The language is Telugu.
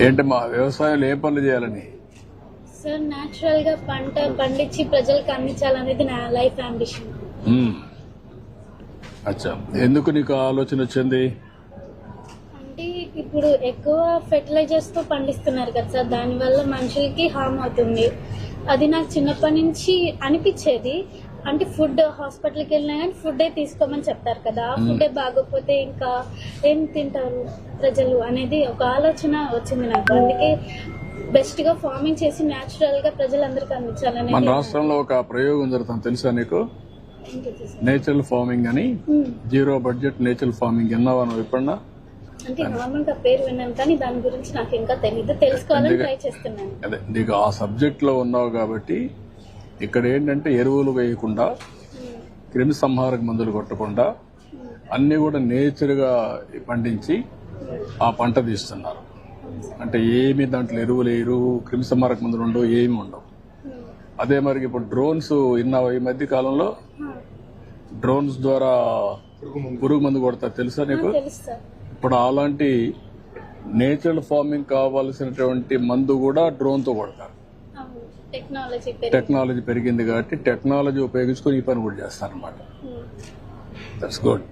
ఏంటమ్మా వ్యవసాయంలో ఏ పనులు చేయాలని? సార్ న్యాచురల్ గా పంట పండించి ప్రజలకు అందించాలనేది నా లైఫ్ అంబిషన్. అచ్చా, ఎందుకు నీకు ఆలోచన వచ్చింది? అంటే ఇప్పుడు ఎక్కువ ఫెర్టిలైజర్స్ తో పండిస్తున్నారు కదా సార్, దానివల్ల మనుషులకి హార్మ్ అవుతుంది. అది నాకు చిన్నప్పటి నుంచి అనిపించేది. అంటే ఫుడ్ హాస్పిటల్కి వెళ్ళినా కానీ ఫుడ్ తీసుకోమని చెప్తారు కదా, ఆ ఫుడ్ బాగోకపోతే ఇంకా ఏం తింటారు ప్రజలు అనేది ఒక ఆలోచన వచ్చింది నాకు. అందుకే బెస్ట్ గా ఫార్మింగ్ చేసి న్యాచురల్ గా ప్రజలందరికీ అందించాలని. మన రాష్ట్రంలో ఒక ప్రయోగం జరుగుతుంది, తెలుసా నీకు? నేచురల్ ఫార్మింగ్ అని, జీరో బడ్జెట్ నేచురల్ ఫార్మింగ్. విన్నావా నువ్వు ఎప్పుడన్నా? అంటే నార్మల్ గా పేరు విన్నాను కానీ దాని గురించి నాకు ఇంకా తెలియదు, తెలుసుకోవాలని ట్రై చేస్తున్నాను. అదే నీకు ఆ సబ్జెక్ట్ లో ఉన్నావు కాబట్టి ఇక్కడ ఏంటంటే ఎరువులు వేయకుండా, క్రిమి సంహారక మందులు కొట్టకుండా అన్ని కూడా నేచర్ గా పండించి ఆ పంట తీస్తున్నారు. అంటే ఏమి దాంట్లో ఎరువులు వేయరు, క్రిమి సంహారక మందులు ఉండవు, ఏమి ఉండవు. అదే మరి ఇప్పుడు డ్రోన్స్ విన్నావు? ఈ మధ్య కాలంలో డ్రోన్స్ ద్వారా పురుగు మందు కొడతారు, తెలుసా నీకు? ఇప్పుడు అలాంటి నేచురల్ ఫార్మింగ్ కావాల్సినటువంటి మందు కూడా డ్రోన్ తో కొడతారు. టెక్నాలజీ పెరిగింది కాబట్టి టెక్నాలజీ ఉపయోగించుకొని ఈ పని కూడా చేస్తారన్నమాట. That's good.